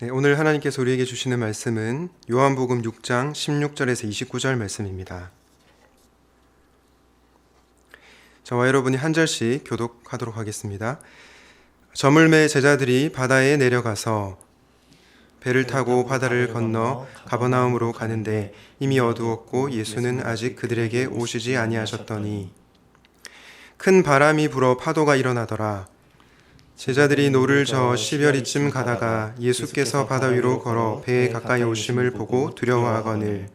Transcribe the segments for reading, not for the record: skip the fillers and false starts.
네, 오늘 하나님께서 우리에게 주시는 말씀은 요한복음 6장 16절에서 29절 말씀입니다. 저와 여러분이 한 절씩 교독하도록 하겠습니다. 저물매 제자들이 바다에 내려가서 배를 타고 바다를 건너 가버나움으로 가는데 이미 어두웠고 예수는 아직 그들에게 오시지 아니하셨더니 큰 바람이 불어 파도가 일어나더라. 제자들이 노를 저어 시별이쯤 가다가 예수께서 바다 위로 걸어 배에 가까이 오심을 보고 두려워하거늘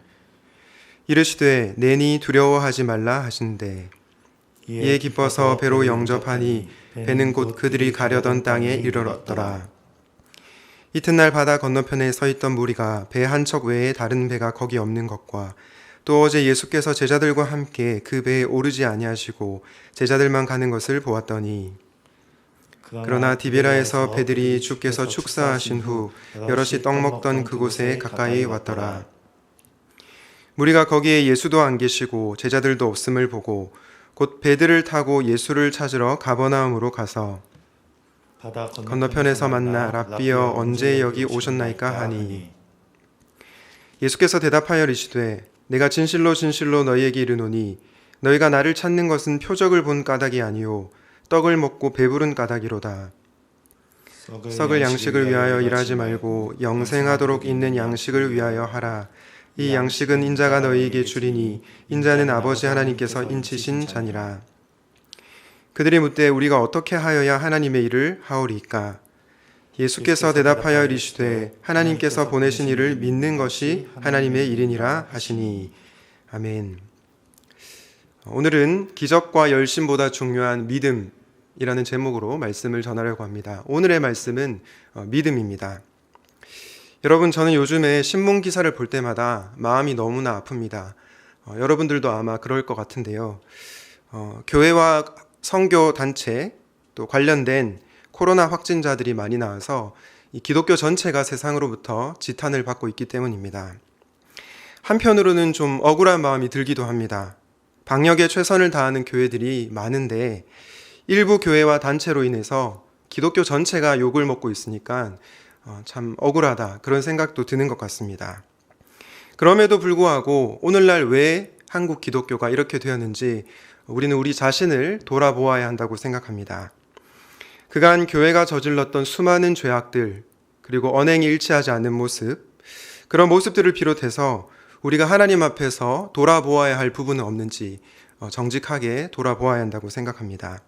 이르시되 내니 두려워하지 말라 하신대 이에 기뻐서 배로 영접하니 배는 곧 그들이 가려던 땅에 이르렀더라. 이튿날 바다 건너편에 서 있던 무리가 배 한 척 외에 다른 배가 거기 없는 것과 또 어제 예수께서 제자들과 함께 그 배에 오르지 아니하시고 제자들만 가는 것을 보았더니 그러나 디베라에서 배들이 주께서 축사하신 후 여럿이 떡 먹던 그곳에 가까이 왔더라. 무리가 거기에 예수도 안 계시고 제자들도 없음을 보고 곧 배들을 타고 예수를 찾으러 가버나움으로 가서 바다 건너편에서 만나 랍비여 언제 여기 오셨나이까 하니 예수께서 대답하여 이르시되 내가 진실로 진실로 너희에게 이르노니 너희가 나를 찾는 것은 표적을 본 까닭이 아니요 떡을 먹고 배부른 까닭이로다. 썩을 양식을 위하여 일하지 말고 영생하도록 있는 양식을 위하여 하라. 이 양식은 인자가 너희에게 주리니 인자는 아버지 하나님께서 인치신 자니라. 그들이 묻되 우리가 어떻게 하여야 하나님의 일을 하오리이까? 예수께서 대답하여 이르시되 하나님께서 보내신 이를 믿는 것이 하나님의 일이니라 하시니. 아멘. 오늘은 기적과 열심보다 중요한 믿음이라는 제목으로 말씀을 전하려고 합니다. 오늘의 말씀은 믿음입니다. 여러분, 저는 요즘에 신문 기사를 볼 때마다 마음이 너무나 아픕니다. 여러분들도 아마 그럴 것 같은데요. 교회와 선교 단체 또 관련된 코로나 확진자들이 많이 나와서 이 기독교 전체가 세상으로부터 지탄을 받고 있기 때문입니다. 한편으로는 좀 억울한 마음이 들기도 합니다. 방역에 최선을 다하는 교회들이 많은데 일부 교회와 단체로 인해서 기독교 전체가 욕을 먹고 있으니까 참 억울하다, 그런 생각도 드는 것 같습니다. 그럼에도 불구하고 오늘날 왜 한국 기독교가 이렇게 되었는지 우리는 우리 자신을 돌아보아야 한다고 생각합니다. 그간 교회가 저질렀던 수많은 죄악들, 그리고 언행이 일치하지 않는 모습, 그런 모습들을 비롯해서 우리가 하나님 앞에서 돌아보아야 할 부분은 없는지 정직하게 돌아보아야 한다고 생각합니다.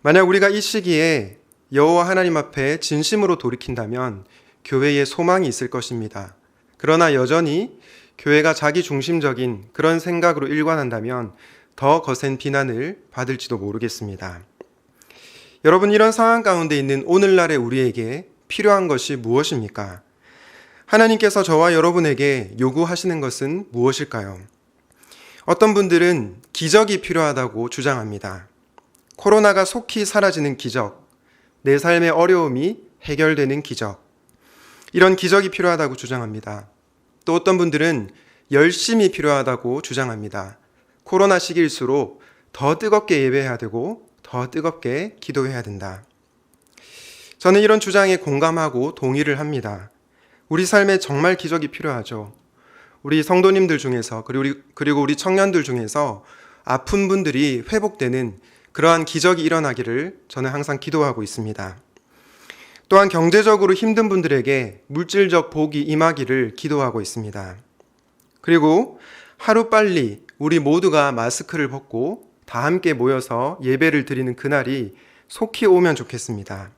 만약 우리가 이 시기에 여호와 하나님 앞에 진심으로 돌이킨다면 교회에 소망이 있을 것입니다. 그러나 여전히 교회가 자기 중심적인 그런 생각으로 일관한다면 더 거센 비난을 받을지도 모르겠습니다. 여러분, 이런 상황 가운데 있는 오늘날의 우리에게 필요한 것이 무엇입니까? 하나님께서 저와 여러분에게 요구하시는 것은 무엇일까요? 어떤 분들은 기적이 필요하다고 주장합니다. 코로나가 속히 사라지는 기적, 내 삶의 어려움이 해결되는 기적, 이런 기적이 필요하다고 주장합니다. 또 어떤 분들은 열심이 필요하다고 주장합니다. 코로나 시기일수록 더 뜨겁게 예배해야 되고 더 뜨겁게 기도해야 된다. 저는 이런 주장에 공감하고 동의를 합니다. 우리 삶에 정말 기적이 필요하죠. 우리 성도님들 중에서 그리고 우리 청년들 중에서 아픈 분들이 회복되는 그러한 기적이 일어나기를 저는 항상 기도하고 있습니다. 또한 경제적으로 힘든 분들에게 물질적 복이 임하기를 기도하고 있습니다. 그리고 하루빨리 우리 모두가 마스크를 벗고 다 함께 모여서 예배를 드리는 그날이 속히 오면 좋겠습니다.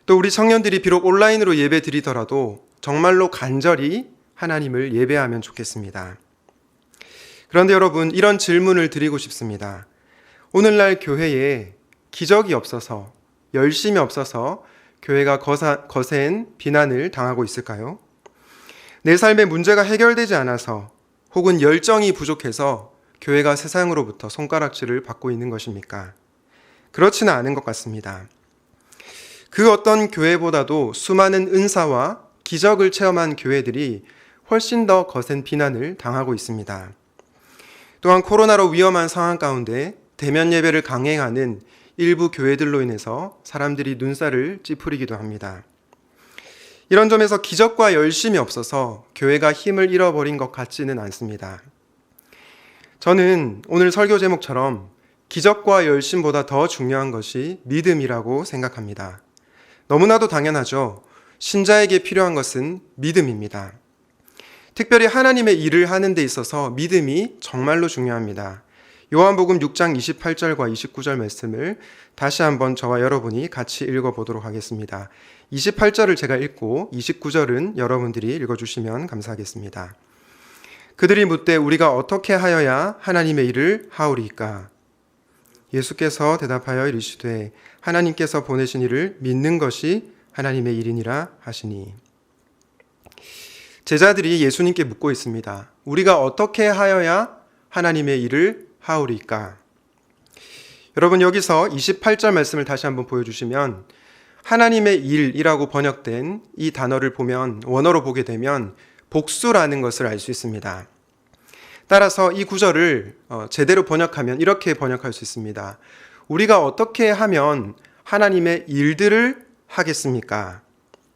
또 우리 청년들이 비록 온라인으로 예배 드리더라도 정말로 간절히 하나님을 예배하면 좋겠습니다. 그런데 여러분, 이런 질문을 드리고 싶습니다. 오늘날 교회에 기적이 없어서, 열심이 없어서 교회가 거센 비난을 당하고 있을까요? 내 삶의 문제가 해결되지 않아서 혹은 열정이 부족해서 교회가 세상으로부터 손가락질을 받고 있는 것입니까? 그렇지는 않은 것 같습니다. 그 어떤 교회보다도 수많은 은사와 기적을 체험한 교회들이 훨씬 더 거센 비난을 당하고 있습니다. 또한 코로나로 위험한 상황 가운데 대면 예배를 강행하는 일부 교회들로 인해서 사람들이 눈살을 찌푸리기도 합니다. 이런 점에서 기적과 열심이 없어서 교회가 힘을 잃어버린 것 같지는 않습니다. 저는 오늘 설교 제목처럼 기적과 열심보다 더 중요한 것이 믿음이라고 생각합니다. 너무나도 당연하죠. 신자에게 필요한 것은 믿음입니다. 특별히 하나님의 일을 하는 데 있어서 믿음이 정말로 중요합니다. 요한복음 6장 28절과 29절 말씀을 다시 한번 저와 여러분이 같이 읽어보도록 하겠습니다. 28절을 제가 읽고 29절은 여러분들이 읽어주시면 감사하겠습니다. 그들이 묻되 우리가 어떻게 하여야 하나님의 일을 하오리이까? 예수께서 대답하여 이르시되 하나님께서 보내신 이를 믿는 것이 하나님의 일이니라 하시니. 제자들이 예수님께 묻고 있습니다. 우리가 어떻게 하여야 하나님의 일을 하오리까? 여러분, 여기서 28절 말씀을 다시 한번 보여주시면 하나님의 일이라고 번역된 이 단어를 보면, 원어로 보게 되면 복수라는 것을 알 수 있습니다. 따라서 이 구절을 제대로 번역하면 이렇게 번역할 수 있습니다. 우리가 어떻게 하면 하나님의 일들을 하겠습니까?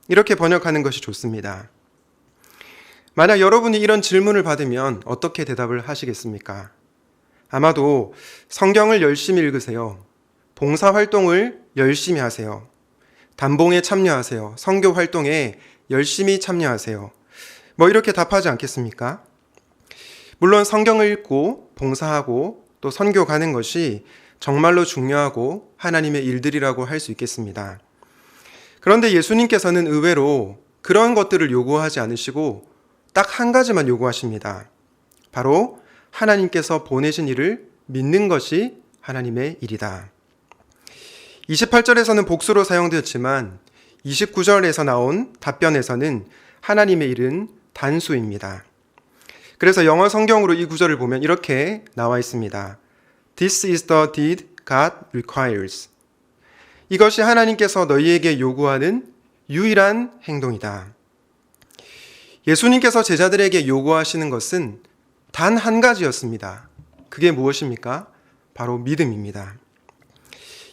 이렇게 번역하는 것이 좋습니다. 만약 여러분이 이런 질문을 받으면 어떻게 대답을 하시겠습니까? 아마도 성경을 열심히 읽으세요. 봉사활동을 열심히 하세요. 단봉에 참여하세요. 선교 활동에 열심히 참여하세요. 이렇게 답하지 않겠습니까? 물론 성경을 읽고 봉사하고 또 선교 가는 것이 정말로 중요하고 하나님의 일들이라고 할 수 있겠습니다. 그런데 예수님께서는 의외로 그런 것들을 요구하지 않으시고 딱 한 가지만 요구하십니다. 바로 하나님께서 보내신 일을 믿는 것이 하나님의 일이다. 28절에서는 복수로 사용되었지만 29절에서 나온 답변에서는 하나님의 일은 단수입니다. 그래서 영어 성경으로 이 구절을 보면 이렇게 나와 있습니다. This is the deed God requires. 이것이 하나님께서 너희에게 요구하는 유일한 행동이다. 예수님께서 제자들에게 요구하시는 것은 단 한 가지였습니다. 그게 무엇입니까? 바로 믿음입니다.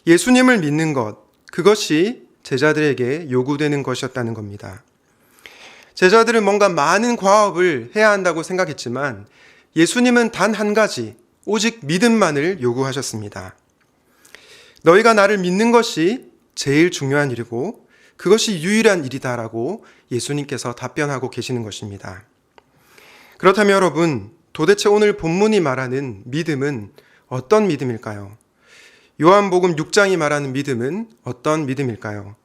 예수님을 믿는 것, 그것이 제자들에게 요구되는 것이었다는 겁니다. 제자들은 뭔가 많은 과업을 해야 한다고 생각했지만 예수님은 단 한 가지, 오직 믿음만을 요구하셨습니다. 너희가 나를 믿는 것이 제일 중요한 일이고 그것이 유일한 일이다라고 예수님께서 답변하고 계시는 것입니다. 그렇다면 여러분, 도대체 오늘 본문이 말하는 믿음은 어떤 믿음일까요? 요한복음 6장이 말하는 믿음은 어떤 믿음일까요?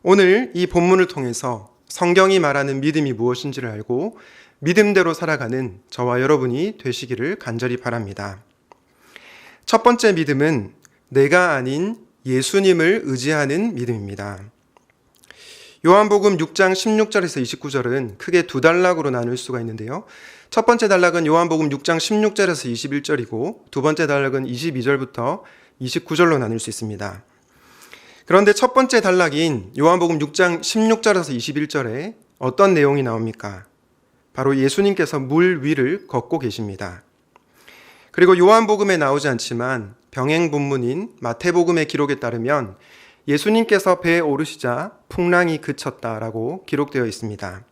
오늘 이 본문을 통해서 성경이 말하는 믿음이 무엇인지를 알고 믿음대로 살아가는 저와 여러분이 되시기를 간절히 바랍니다. 첫 번째 믿음은 내가 아닌 예수님을 의지하는 믿음입니다. 요한복음 6장 16절에서 29절은 크게 두 단락으로 나눌 수가 있는데요. 첫 번째 단락은 요한복음 6장 16절에서 21절이고 두 번째 단락은 22절부터 29절로 나눌 수 있습니다. 그런데 첫 번째 단락인 요한복음 6장 16절에서 21절에 어떤 내용이 나옵니까? 바로 예수님께서 물 위를 걷고 계십니다. 그리고 요한복음에 나오지 않지만 병행 본문인 마태복음의 기록에 따르면 예수님께서 배에 오르시자 풍랑이 그쳤다라고 기록되어 있습니다.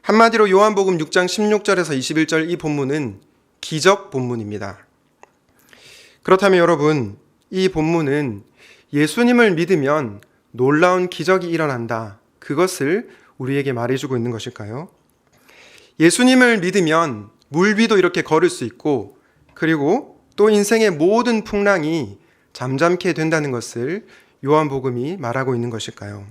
한마디로 요한복음 6장 16절에서 21절 이 본문은 기적 본문입니다. 그렇다면 여러분, 이 본문은 예수님을 믿으면 놀라운 기적이 일어난다. 그것을 우리에게 말해주고 있는 것일까요? 예수님을 믿으면 물 위도 이렇게 걸을 수 있고 그리고 또 인생의 모든 풍랑이 잠잠케 된다는 것을 요한복음이 말하고 있는 것일까요?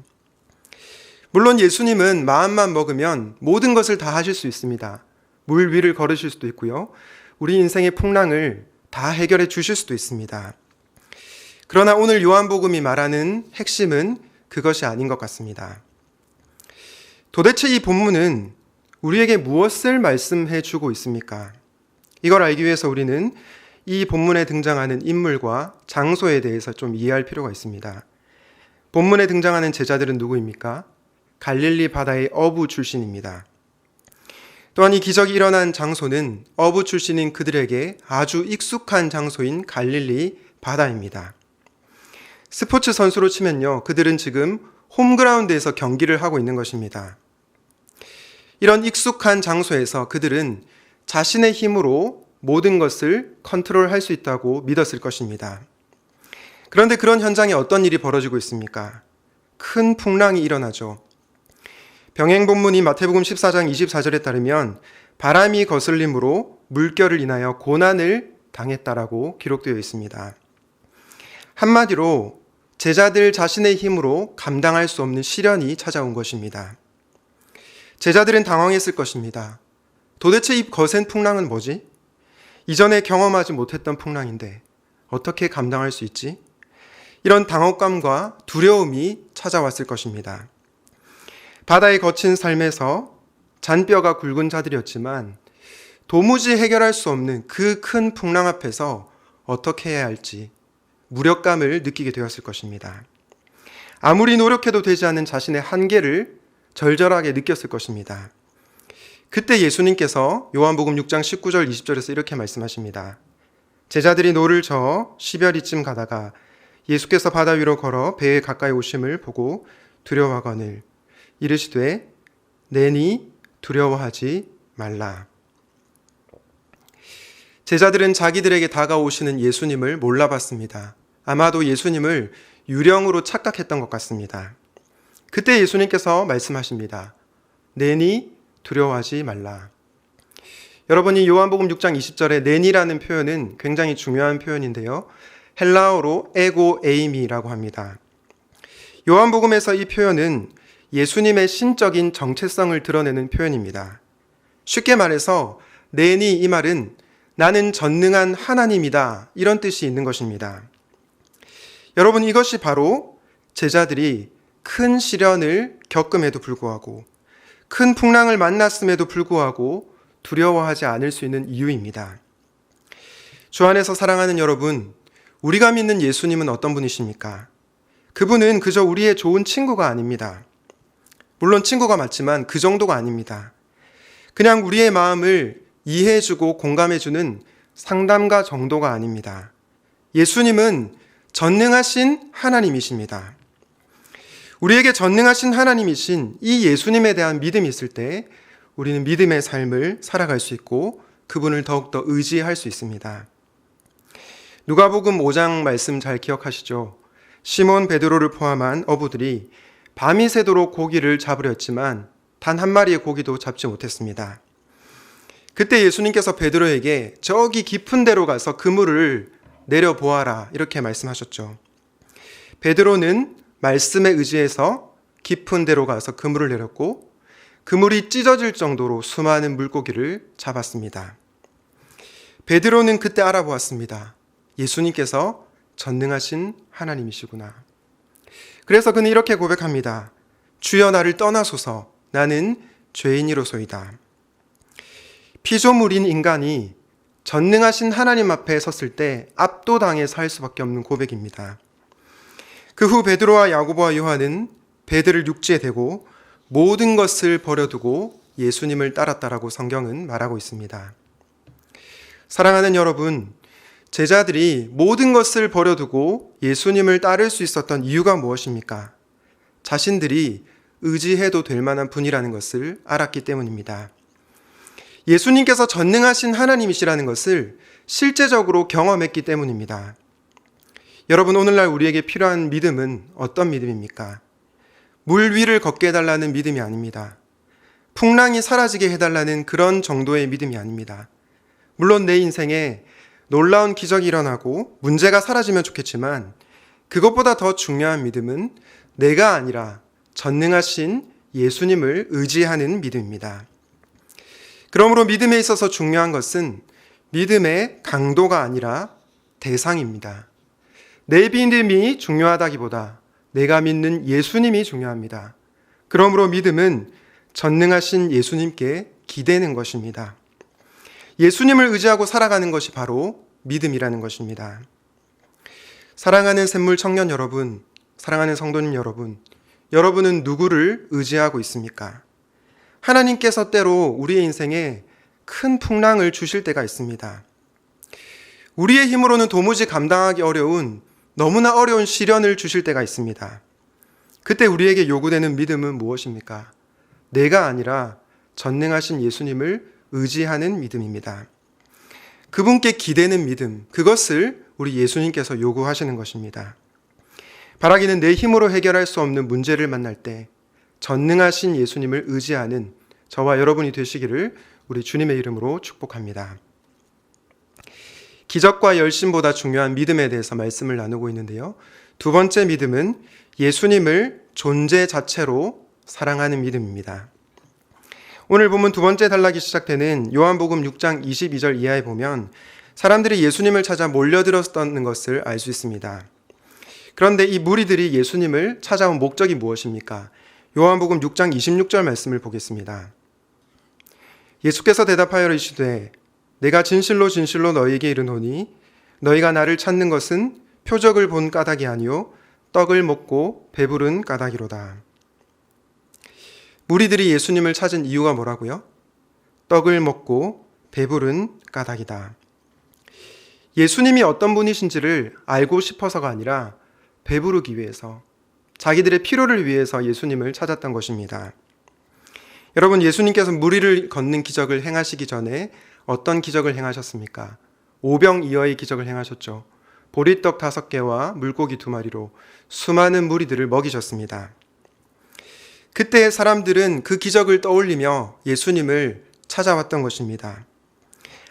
물론 예수님은 마음만 먹으면 모든 것을 다 하실 수 있습니다. 물 위를 걸으실 수도 있고요. 우리 인생의 풍랑을 다 해결해 주실 수도 있습니다. 그러나 오늘 요한복음이 말하는 핵심은 그것이 아닌 것 같습니다. 도대체 이 본문은 우리에게 무엇을 말씀해 주고 있습니까? 이걸 알기 위해서 우리는 이 본문에 등장하는 인물과 장소에 대해서 좀 이해할 필요가 있습니다. 본문에 등장하는 제자들은 누구입니까? 갈릴리 바다의 어부 출신입니다. 또한 이 기적이 일어난 장소는 어부 출신인 그들에게 아주 익숙한 장소인 갈릴리 바다입니다. 스포츠 선수로 치면요, 그들은 지금 홈그라운드에서 경기를 하고 있는 것입니다. 이런 익숙한 장소에서 그들은 자신의 힘으로 모든 것을 컨트롤할 수 있다고 믿었을 것입니다. 그런데 그런 현장에 어떤 일이 벌어지고 있습니까? 큰 풍랑이 일어나죠. 병행본문이 마태복음 14장 24절에 따르면 바람이 거슬림으로 물결을 인하여 고난을 당했다라고 기록되어 있습니다. 한마디로 제자들 자신의 힘으로 감당할 수 없는 시련이 찾아온 것입니다. 제자들은 당황했을 것입니다. 도대체 이 거센 풍랑은 뭐지? 이전에 경험하지 못했던 풍랑인데 어떻게 감당할 수 있지? 이런 당혹감과 두려움이 찾아왔을 것입니다. 바다의 거친 삶에서 잔뼈가 굵은 자들이었지만 도무지 해결할 수 없는 그 큰 풍랑 앞에서 어떻게 해야 할지 무력감을 느끼게 되었을 것입니다. 아무리 노력해도 되지 않는 자신의 한계를 절절하게 느꼈을 것입니다. 그때 예수님께서 요한복음 6장 19절 20절에서 이렇게 말씀하십니다. 제자들이 노를 저어 시별이쯤 가다가 예수께서 바다 위로 걸어 배에 가까이 오심을 보고 두려워하거늘 이르시되 내니 두려워하지 말라. 제자들은 자기들에게 다가오시는 예수님을 몰라봤습니다. 아마도 예수님을 유령으로 착각했던 것 같습니다. 그때 예수님께서 말씀하십니다. 내니 두려워하지 말라. 여러분이 요한복음 6장 20절에 내니라는 표현은 굉장히 중요한 표현인데요. 헬라어로 에고 에이미라고 합니다. 요한복음에서 이 표현은 예수님의 신적인 정체성을 드러내는 표현입니다. 쉽게 말해서 내니 이 말은 나는 전능한 하나님이다 이런 뜻이 있는 것입니다. 여러분 이것이 바로 제자들이 큰 시련을 겪음에도 불구하고 큰 풍랑을 만났음에도 불구하고 두려워하지 않을 수 있는 이유입니다. 주 안에서 사랑하는 여러분, 우리가 믿는 예수님은 어떤 분이십니까? 그분은 그저 우리의 좋은 친구가 아닙니다. 물론 친구가 맞지만 그 정도가 아닙니다. 그냥 우리의 마음을 이해해주고 공감해주는 상담가 정도가 아닙니다. 예수님은 전능하신 하나님이십니다. 우리에게 전능하신 하나님이신 이 예수님에 대한 믿음이 있을 때 우리는 믿음의 삶을 살아갈 수 있고 그분을 더욱더 의지할 수 있습니다. 누가복음 5장 말씀 잘 기억하시죠? 시몬 베드로를 포함한 어부들이 밤이 새도록 고기를 잡으려 했지만 단 한 마리의 고기도 잡지 못했습니다. 그때 예수님께서 베드로에게 저기 깊은 데로 가서 그물을 내려보아라 이렇게 말씀하셨죠. 베드로는 말씀에 의지해서 깊은 데로 가서 그물을 내렸고 그물이 찢어질 정도로 수많은 물고기를 잡았습니다. 베드로는 그때 알아보았습니다. 예수님께서 전능하신 하나님이시구나. 그래서 그는 이렇게 고백합니다. 주여 나를 떠나소서 나는 죄인이로소이다. 피조물인 인간이 전능하신 하나님 앞에 섰을 때 압도당해서 할 수밖에 없는 고백입니다. 그 후 베드로와 야고보와 요한은 배들을 육지에 대고 모든 것을 버려두고 예수님을 따랐다라고 성경은 말하고 있습니다. 사랑하는 여러분, 제자들이 모든 것을 버려두고 예수님을 따를 수 있었던 이유가 무엇입니까? 자신들이 의지해도 될 만한 분이라는 것을 알았기 때문입니다. 예수님께서 전능하신 하나님이시라는 것을 실제적으로 경험했기 때문입니다. 여러분, 오늘날 우리에게 필요한 믿음은 어떤 믿음입니까? 물 위를 걷게 해달라는 믿음이 아닙니다. 풍랑이 사라지게 해달라는 그런 정도의 믿음이 아닙니다. 물론 내 인생에 놀라운 기적이 일어나고 문제가 사라지면 좋겠지만 그것보다 더 중요한 믿음은 내가 아니라 전능하신 예수님을 의지하는 믿음입니다. 그러므로 믿음에 있어서 중요한 것은 믿음의 강도가 아니라 대상입니다. 내 믿음이 중요하다기보다 내가 믿는 예수님이 중요합니다. 그러므로 믿음은 전능하신 예수님께 기대는 것입니다. 예수님을 의지하고 살아가는 것이 바로 믿음이라는 것입니다. 사랑하는 샘물 청년 여러분, 사랑하는 성도님 여러분, 여러분은 누구를 의지하고 있습니까? 하나님께서 때로 우리의 인생에 큰 풍랑을 주실 때가 있습니다. 우리의 힘으로는 도무지 감당하기 어려운 너무나 어려운 시련을 주실 때가 있습니다. 그때 우리에게 요구되는 믿음은 무엇입니까? 내가 아니라 전능하신 예수님을 의지하는 믿음입니다. 그분께 기대는 믿음, 그것을 우리 예수님께서 요구하시는 것입니다. 바라기는 내 힘으로 해결할 수 없는 문제를 만날 때 전능하신 예수님을 의지하는 저와 여러분이 되시기를 우리 주님의 이름으로 축복합니다. 기적과 열심보다 중요한 믿음에 대해서 말씀을 나누고 있는데요. 두 번째 믿음은 예수님을 존재 자체로 사랑하는 믿음입니다. 오늘 본문 두 번째 단락이 시작되는 요한복음 6장 22절 이하에 보면 사람들이 예수님을 찾아 몰려들었다는 것을 알 수 있습니다. 그런데 이 무리들이 예수님을 찾아온 목적이 무엇입니까? 요한복음 6장 26절 말씀을 보겠습니다. 예수께서 대답하여 이르시되 내가 진실로 진실로 너희에게 이르노니 너희가 나를 찾는 것은 표적을 본 까닭이 아니요 떡을 먹고 배부른 까닭이로다. 무리들이 예수님을 찾은 이유가 뭐라고요? 떡을 먹고 배부른 까닭이다. 예수님이 어떤 분이신지를 알고 싶어서가 아니라 배부르기 위해서, 자기들의 필요를 위해서 예수님을 찾았던 것입니다. 여러분, 예수님께서 무리를 걷는 기적을 행하시기 전에 어떤 기적을 행하셨습니까? 오병이어의 기적을 행하셨죠. 보리떡 5개와 물고기 2마리로 수많은 무리들을 먹이셨습니다. 그때 사람들은 그 기적을 떠올리며 예수님을 찾아왔던 것입니다.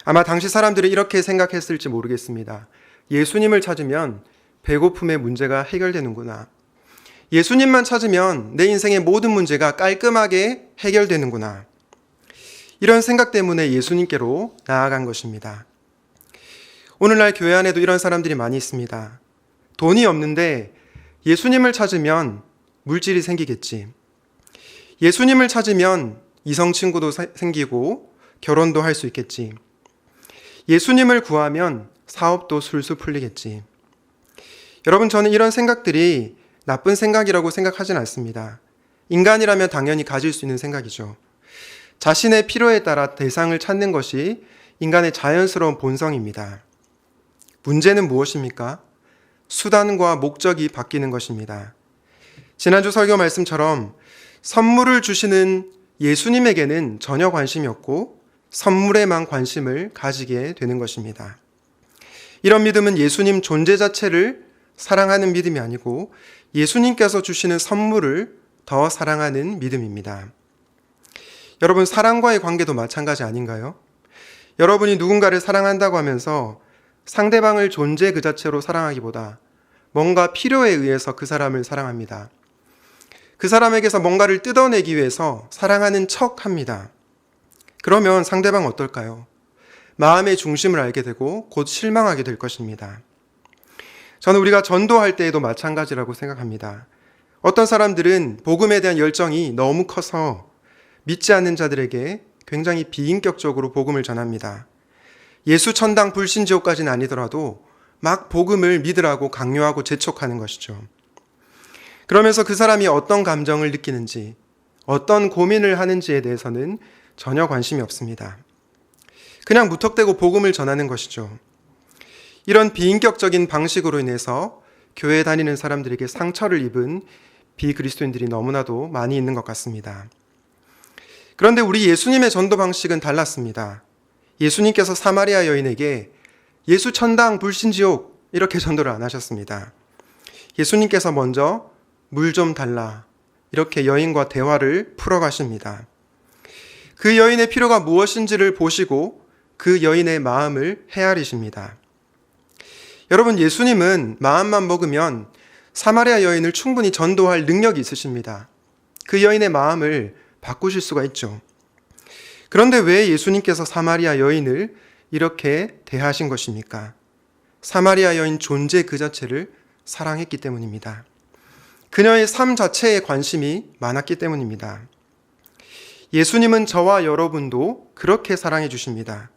아마 당시 사람들이 이렇게 생각했을지 모르겠습니다. 예수님을 찾으면 배고픔의 문제가 해결되는구나. 예수님만 찾으면 내 인생의 모든 문제가 깔끔하게 해결되는구나. 이런 생각 때문에 예수님께로 나아간 것입니다. 오늘날 교회 안에도 이런 사람들이 많이 있습니다. 돈이 없는데 예수님을 찾으면 물질이 생기겠지. 예수님을 찾으면 이성 친구도 생기고 결혼도 할 수 있겠지. 예수님을 구하면 사업도 술술 풀리겠지. 여러분, 저는 이런 생각들이 나쁜 생각이라고 생각하진 않습니다. 인간이라면 당연히 가질 수 있는 생각이죠. 자신의 필요에 따라 대상을 찾는 것이 인간의 자연스러운 본성입니다. 문제는 무엇입니까? 수단과 목적이 바뀌는 것입니다. 지난주 설교 말씀처럼 선물을 주시는 예수님에게는 전혀 관심이 없고 선물에만 관심을 가지게 되는 것입니다. 이런 믿음은 예수님 존재 자체를 사랑하는 믿음이 아니고 예수님께서 주시는 선물을 더 사랑하는 믿음입니다. 여러분, 사랑과의 관계도 마찬가지 아닌가요? 여러분이 누군가를 사랑한다고 하면서 상대방을 존재 그 자체로 사랑하기보다 뭔가 필요에 의해서 그 사람을 사랑합니다. 그 사람에게서 뭔가를 뜯어내기 위해서 사랑하는 척 합니다. 그러면 상대방은 어떨까요? 마음의 중심을 알게 되고 곧 실망하게 될 것입니다. 저는 우리가 전도할 때에도 마찬가지라고 생각합니다. 어떤 사람들은 복음에 대한 열정이 너무 커서 믿지 않는 자들에게 굉장히 비인격적으로 복음을 전합니다. 예수 천당 불신지옥까지는 아니더라도 막 복음을 믿으라고 강요하고 재촉하는 것이죠. 그러면서 그 사람이 어떤 감정을 느끼는지, 어떤 고민을 하는지에 대해서는 전혀 관심이 없습니다. 그냥 무턱대고 복음을 전하는 것이죠. 이런 비인격적인 방식으로 인해서 교회에 다니는 사람들에게 상처를 입은 비그리스도인들이 너무나도 많이 있는 것 같습니다. 그런데 우리 예수님의 전도 방식은 달랐습니다. 예수님께서 사마리아 여인에게 예수 천당 불신지옥 이렇게 전도를 안 하셨습니다. 예수님께서 먼저 물 좀 달라 이렇게 여인과 대화를 풀어가십니다. 그 여인의 필요가 무엇인지를 보시고 그 여인의 마음을 헤아리십니다. 여러분, 예수님은 마음만 먹으면 사마리아 여인을 충분히 전도할 능력이 있으십니다. 그 여인의 마음을 바꾸실 수가 있죠. 그런데 왜 예수님께서 사마리아 여인을 이렇게 대하신 것입니까? 사마리아 여인 존재 그 자체를 사랑했기 때문입니다. 그녀의 삶 자체에 관심이 많았기 때문입니다. 예수님은 저와 여러분도 그렇게 사랑해 주십니다.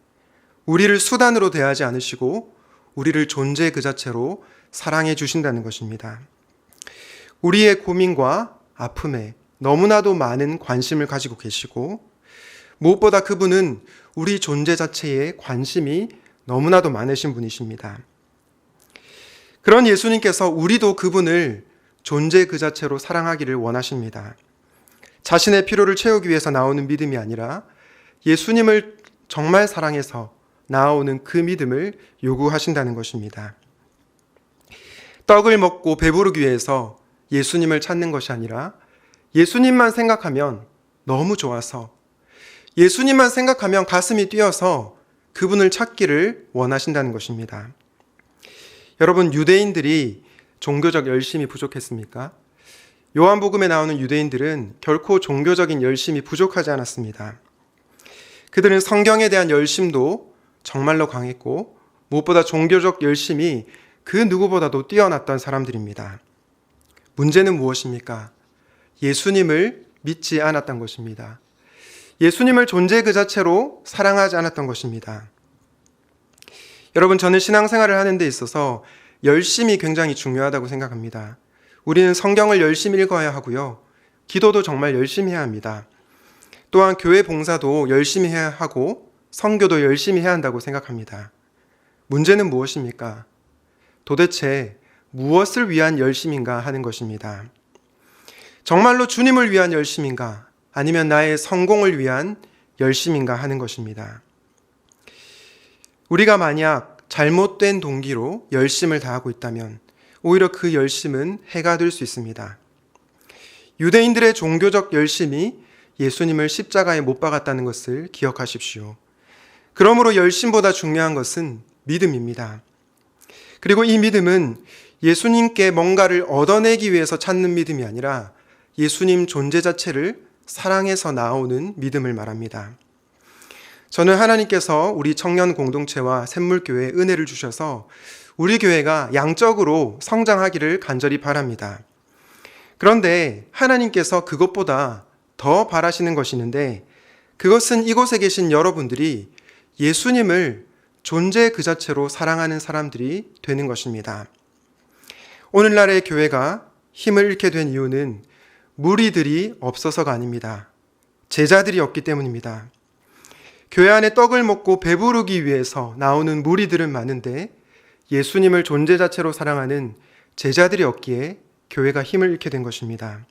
우리를 수단으로 대하지 않으시고 우리를 존재 그 자체로 사랑해 주신다는 것입니다. 우리의 고민과 아픔에 너무나도 많은 관심을 가지고 계시고 무엇보다 그분은 우리 존재 자체에 관심이 너무나도 많으신 분이십니다. 그런 예수님께서 우리도 그분을 존재 그 자체로 사랑하기를 원하십니다. 자신의 필요를 채우기 위해서 나오는 믿음이 아니라 예수님을 정말 사랑해서 나아오는 그 믿음을 요구하신다는 것입니다. 떡을 먹고 배부르기 위해서 예수님을 찾는 것이 아니라 예수님만 생각하면 너무 좋아서, 예수님만 생각하면 가슴이 뛰어서 그분을 찾기를 원하신다는 것입니다. 여러분, 유대인들이 종교적 열심이 부족했습니까? 요한복음에 나오는 유대인들은 결코 종교적인 열심이 부족하지 않았습니다. 그들은 성경에 대한 열심도 정말로 강했고 무엇보다 종교적 열심이 그 누구보다도 뛰어났던 사람들입니다. 문제는 무엇입니까? 예수님을 믿지 않았던 것입니다. 예수님을 존재 그 자체로 사랑하지 않았던 것입니다. 여러분, 저는 신앙생활을 하는 데 있어서 열심이 굉장히 중요하다고 생각합니다. 우리는 성경을 열심히 읽어야 하고요. 기도도 정말 열심히 해야 합니다. 또한 교회 봉사도 열심히 해야 하고 선교도 열심히 해야 한다고 생각합니다. 문제는 무엇입니까? 도대체 무엇을 위한 열심인가 하는 것입니다. 정말로 주님을 위한 열심인가? 아니면 나의 성공을 위한 열심인가 하는 것입니다. 우리가 만약 잘못된 동기로 열심을 다하고 있다면 오히려 그 열심은 해가 될 수 있습니다. 유대인들의 종교적 열심이 예수님을 십자가에 못 박았다는 것을 기억하십시오. 그러므로 열심보다 중요한 것은 믿음입니다. 그리고 이 믿음은 예수님께 뭔가를 얻어내기 위해서 찾는 믿음이 아니라 예수님 존재 자체를 사랑해서 나오는 믿음을 말합니다. 저는 하나님께서 우리 청년 공동체와 샘물교회에 은혜를 주셔서 우리 교회가 양적으로 성장하기를 간절히 바랍니다. 그런데 하나님께서 그것보다 더 바라시는 것이 있는데, 그것은 이곳에 계신 여러분들이 예수님을 존재 그 자체로 사랑하는 사람들이 되는 것입니다. 오늘날의 교회가 힘을 잃게 된 이유는 무리들이 없어서가 아닙니다. 제자들이 없기 때문입니다. 교회 안에 떡을 먹고 배부르기 위해서 나오는 무리들은 많은데 예수님을 존재 자체로 사랑하는 제자들이 없기에 교회가 힘을 잃게 된 것입니다.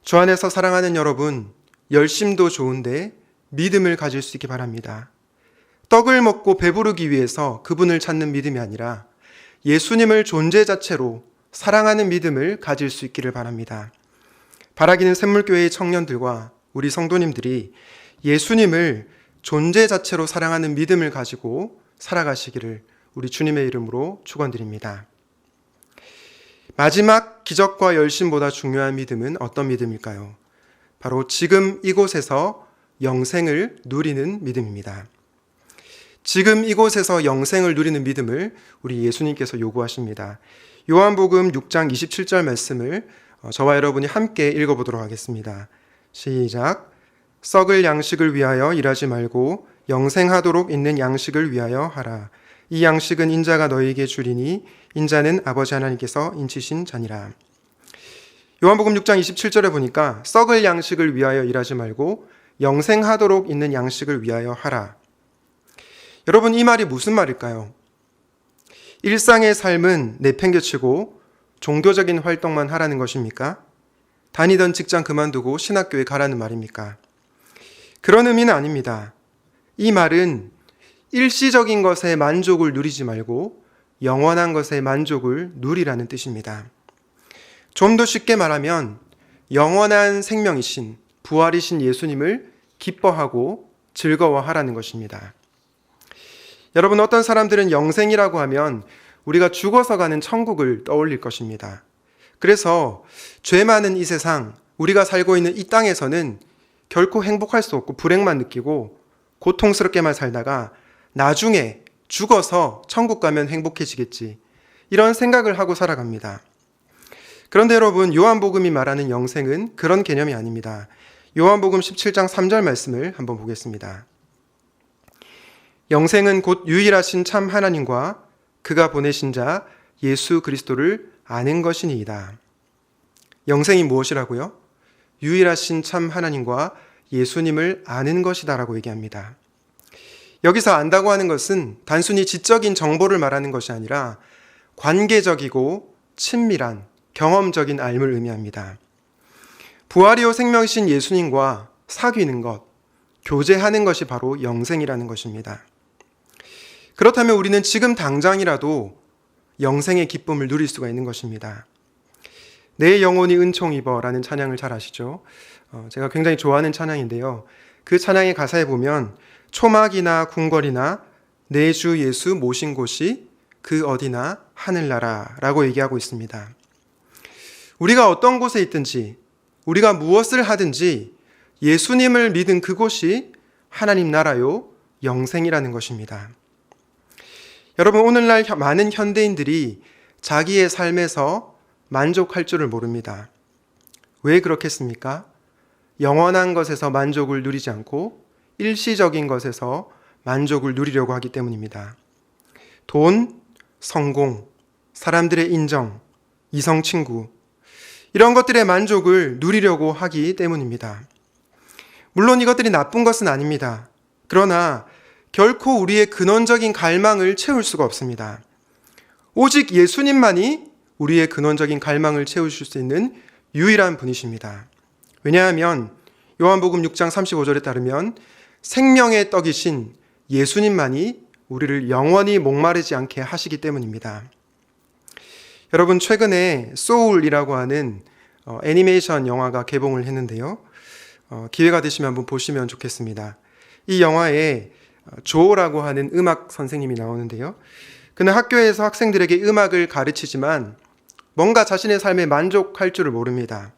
주 안에서 사랑하는 여러분, 열심도 좋은데 믿음을 가질 수 있기 바랍니다. 떡을 먹고 배부르기 위해서 그분을 찾는 믿음이 아니라 예수님을 존재 자체로 사랑하는 믿음을 가질 수 있기를 바랍니다. 바라기는 샘물교회의 청년들과 우리 성도님들이 예수님을 존재 자체로 사랑하는 믿음을 가지고 살아가시기를 우리 주님의 이름으로 축원드립니다. 마지막 기적과 열심보다 중요한 믿음은 어떤 믿음일까요? 바로 지금 이곳에서 영생을 누리는 믿음입니다. 지금 이곳에서 영생을 누리는 믿음을 우리 예수님께서 요구하십니다. 요한복음 6장 27절 말씀을 저와 여러분이 함께 읽어보도록 하겠습니다. 시작. 썩을 양식을 위하여 일하지 말고 영생하도록 있는 양식을 위하여 하라. 이 양식은 인자가 너희에게 주리니 인자는 아버지 하나님께서 인치신 자니라. 요한복음 6장 27절에 보니까 썩을 양식을 위하여 일하지 말고 영생하도록 있는 양식을 위하여 하라. 여러분, 이 말이 무슨 말일까요? 일상의 삶은 내팽개치고 종교적인 활동만 하라는 것입니까? 다니던 직장 그만두고 신학교에 가라는 말입니까? 그런 의미는 아닙니다. 이 말은 일시적인 것에 만족을 누리지 말고 영원한 것에 만족을 누리라는 뜻입니다. 좀 더 쉽게 말하면 영원한 생명이신 부활이신 예수님을 기뻐하고 즐거워하라는 것입니다. 여러분, 어떤 사람들은 영생이라고 하면 우리가 죽어서 가는 천국을 떠올릴 것입니다. 그래서 죄 많은 이 세상, 우리가 살고 있는 이 땅에서는 결코 행복할 수 없고 불행만 느끼고 고통스럽게만 살다가 나중에 죽어서 천국 가면 행복해지겠지, 이런 생각을 하고 살아갑니다. 그런데 여러분, 요한복음이 말하는 영생은 그런 개념이 아닙니다. 요한복음 17장 3절 말씀을 한번 보겠습니다. 영생은 곧 유일하신 참 하나님과 그가 보내신 자 예수 그리스도를 아는 것이니이다. 영생이 무엇이라고요? 유일하신 참 하나님과 예수님을 아는 것이다라고 얘기합니다. 여기서 안다고 하는 것은 단순히 지적인 정보를 말하는 것이 아니라 관계적이고 친밀한 경험적인 삶을 의미합니다. 부활이요 생명이신 예수님과 사귀는 것, 교제하는 것이 바로 영생이라는 것입니다. 그렇다면 우리는 지금 당장이라도 영생의 기쁨을 누릴 수가 있는 것입니다. 내 영혼이 은총 입어라는 찬양을 잘 아시죠? 제가 굉장히 좋아하는 찬양인데요. 그 찬양의 가사에 보면 초막이나 궁궐이나 내 주 예수 모신 곳이 그 어디나 하늘나라라고 얘기하고 있습니다. 우리가 어떤 곳에 있든지 우리가 무엇을 하든지 예수님을 믿은 그곳이 하나님 나라요 영생이라는 것입니다. 여러분, 오늘날 많은 현대인들이 자기의 삶에서 만족할 줄을 모릅니다. 왜 그렇겠습니까? 영원한 것에서 만족을 누리지 않고 일시적인 것에서 만족을 누리려고 하기 때문입니다. 돈, 성공, 사람들의 인정, 이성 친구, 이런 것들의 만족을 누리려고 하기 때문입니다. 물론 이것들이 나쁜 것은 아닙니다. 그러나 결코 우리의 근원적인 갈망을 채울 수가 없습니다. 오직 예수님만이 우리의 근원적인 갈망을 채우실 수 있는 유일한 분이십니다. 왜냐하면 요한복음 6장 35절에 따르면 생명의 떡이신 예수님만이 우리를 영원히 목마르지 않게 하시기 때문입니다. 여러분, 최근에 소울이라고 하는 애니메이션 영화가 개봉을 했는데요. 기회가 되시면 한번 보시면 좋겠습니다. 이 영화에 조라고 하는 음악 선생님이 나오는데요. 그는 학교에서 학생들에게 음악을 가르치지만 뭔가 자신의 삶에 만족할 줄을 모릅니다.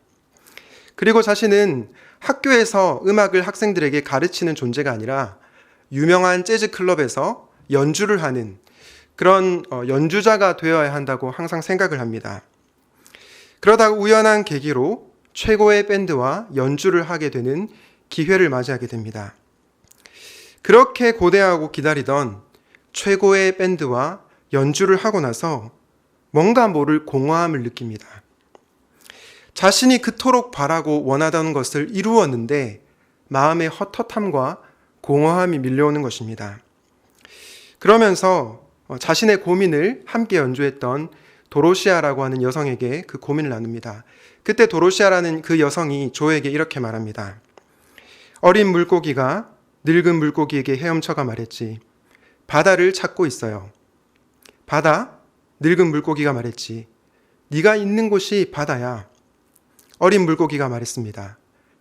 그리고 자신은 학교에서 음악을 학생들에게 가르치는 존재가 아니라 유명한 재즈 클럽에서 연주를 하는 그런 연주자가 되어야 한다고 항상 생각을 합니다. 그러다가 우연한 계기로 최고의 밴드와 연주를 하게 되는 기회를 맞이하게 됩니다. 그렇게 고대하고 기다리던 최고의 밴드와 연주를 하고 나서 뭔가 모를 공허함을 느낍니다. 자신이 그토록 바라고 원하던 것을 이루었는데 마음의 헛헛함과 공허함이 밀려오는 것입니다. 그러면서 자신의 고민을 함께 연주했던 도로시아라고 하는 여성에게 그 고민을 나눕니다. 그때 도로시아라는 그 여성이 조에게 이렇게 말합니다. 어린 물고기가 늙은 물고기에게 헤엄쳐가 말했지. 바다를 찾고 있어요. 바다? 늙은 물고기가 말했지. 네가 있는 곳이 바다야. 어린 물고기가 말했습니다.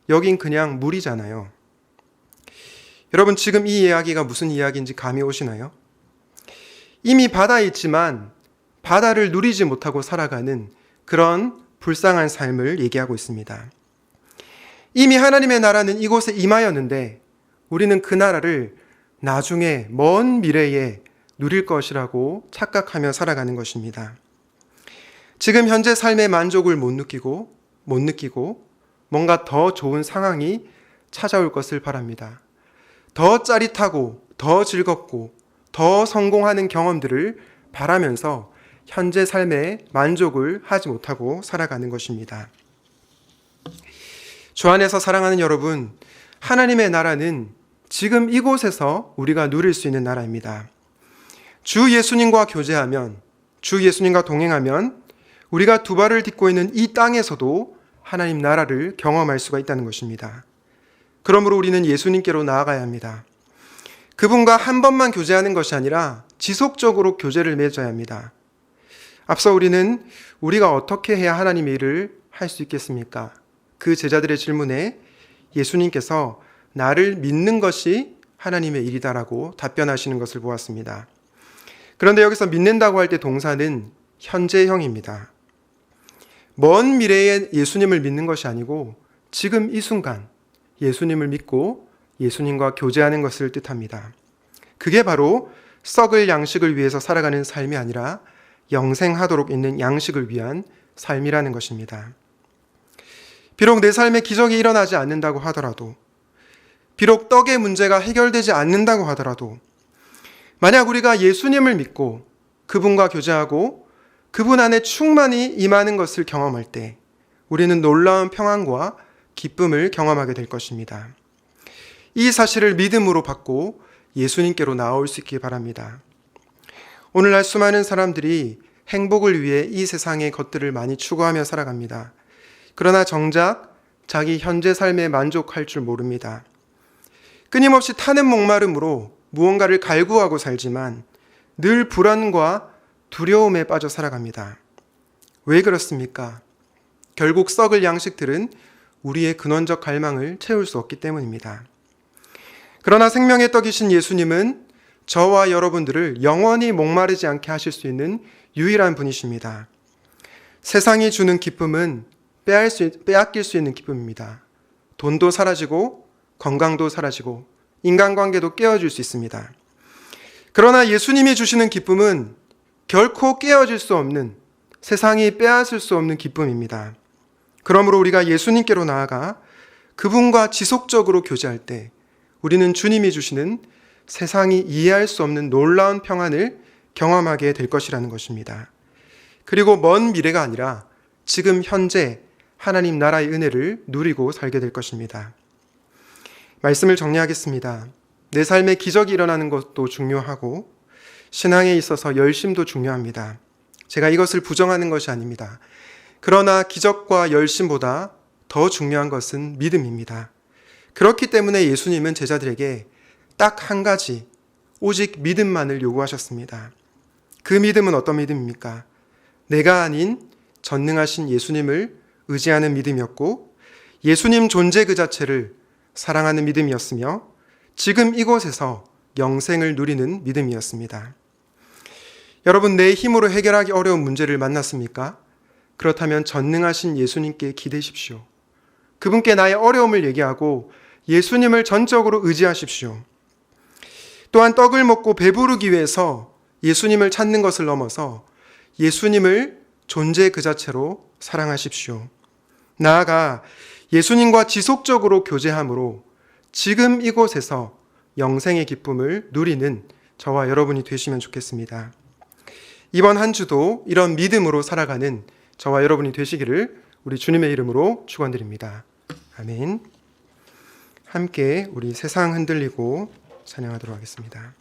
여긴 그냥 물이잖아요. 여러분, 지금 이 이야기가 무슨 이야기인지 감이 오시나요? 이미 바다에 있지만 바다를 누리지 못하고 살아가는 그런 불쌍한 삶을 얘기하고 있습니다. 이미 하나님의 나라는 이곳에 임하였는데 우리는 그 나라를 나중에 먼 미래에 누릴 것이라고 착각하며 살아가는 것입니다. 지금 현재 삶의 만족을 못 느끼고 뭔가 더 좋은 상황이 찾아올 것을 바랍니다. 더 짜릿하고 더 즐겁고 더 성공하는 경험들을 바라면서 현재 삶에 만족을 하지 못하고 살아가는 것입니다. 주 안에서 사랑하는 여러분, 하나님의 나라는 지금 이곳에서 우리가 누릴 수 있는 나라입니다. 주 예수님과 교제하면, 주 예수님과 동행하면 우리가 두 발을 딛고 있는 이 땅에서도 하나님 나라를 경험할 수가 있다는 것입니다. 그러므로 우리는 예수님께로 나아가야 합니다. 그분과 한 번만 교제하는 것이 아니라 지속적으로 교제를 맺어야 합니다. 앞서 우리가 어떻게 해야 하나님의 일을 할 수 있겠습니까? 그 제자들의 질문에 예수님께서 나를 믿는 것이 하나님의 일이다라고 답변하시는 것을 보았습니다. 그런데 여기서 믿는다고 할 때 동사는 현재형입니다. 먼 미래에 예수님을 믿는 것이 아니고 지금 이 순간 예수님을 믿고 예수님과 교제하는 것을 뜻합니다. 그게 바로 썩을 양식을 위해서 살아가는 삶이 아니라 영생하도록 있는 양식을 위한 삶이라는 것입니다. 비록 내 삶에 기적이 일어나지 않는다고 하더라도, 비록 떡의 문제가 해결되지 않는다고 하더라도, 만약 우리가 예수님을 믿고 그분과 교제하고 그분 안에 충만히 임하는 것을 경험할 때 우리는 놀라운 평안과 기쁨을 경험하게 될 것입니다. 이 사실을 믿음으로 받고 예수님께로 나올 수 있기 바랍니다. 오늘날 수많은 사람들이 행복을 위해 이 세상의 것들을 많이 추구하며 살아갑니다. 그러나 정작 자기 현재 삶에 만족할 줄 모릅니다. 끊임없이 타는 목마름으로 무언가를 갈구하고 살지만 늘 불안과 두려움에 빠져 살아갑니다. 왜 그렇습니까? 결국 썩을 양식들은 우리의 근원적 갈망을 채울 수 없기 때문입니다. 그러나 생명의 떡이신 예수님은 저와 여러분들을 영원히 목마르지 않게 하실 수 있는 유일한 분이십니다. 세상이 주는 기쁨은 빼앗길 수 있는 기쁨입니다. 돈도 사라지고 건강도 사라지고 인간관계도 깨어질 수 있습니다. 그러나 예수님이 주시는 기쁨은 결코 깨어질 수 없는, 세상이 빼앗을 수 없는 기쁨입니다. 그러므로 우리가 예수님께로 나아가 그분과 지속적으로 교제할 때 우리는 주님이 주시는 세상이 이해할 수 없는 놀라운 평안을 경험하게 될 것이라는 것입니다. 그리고 먼 미래가 아니라 지금 현재 하나님 나라의 은혜를 누리고 살게 될 것입니다. 말씀을 정리하겠습니다. 내 삶에 기적이 일어나는 것도 중요하고 신앙에 있어서 열심도 중요합니다. 제가 이것을 부정하는 것이 아닙니다. 그러나 기적과 열심보다 더 중요한 것은 믿음입니다. 그렇기 때문에 예수님은 제자들에게 딱 한 가지, 오직 믿음만을 요구하셨습니다. 그 믿음은 어떤 믿음입니까? 내가 아닌 전능하신 예수님을 의지하는 믿음이었고 예수님 존재 그 자체를 사랑하는 믿음이었으며 지금 이곳에서 영생을 누리는 믿음이었습니다. 여러분, 내 힘으로 해결하기 어려운 문제를 만났습니까? 그렇다면 전능하신 예수님께 기대십시오. 그분께 나의 어려움을 얘기하고 예수님을 전적으로 의지하십시오. 또한 떡을 먹고 배부르기 위해서 예수님을 찾는 것을 넘어서 예수님을 존재 그 자체로 사랑하십시오. 나아가 예수님과 지속적으로 교제함으로 지금 이곳에서 영생의 기쁨을 누리는 저와 여러분이 되시면 좋겠습니다. 이번 한 주도 이런 믿음으로 살아가는 저와 여러분이 되시기를 우리 주님의 이름으로 축원드립니다. 아멘. 함께 우리 세상 흔들리고 찬양하도록 하겠습니다.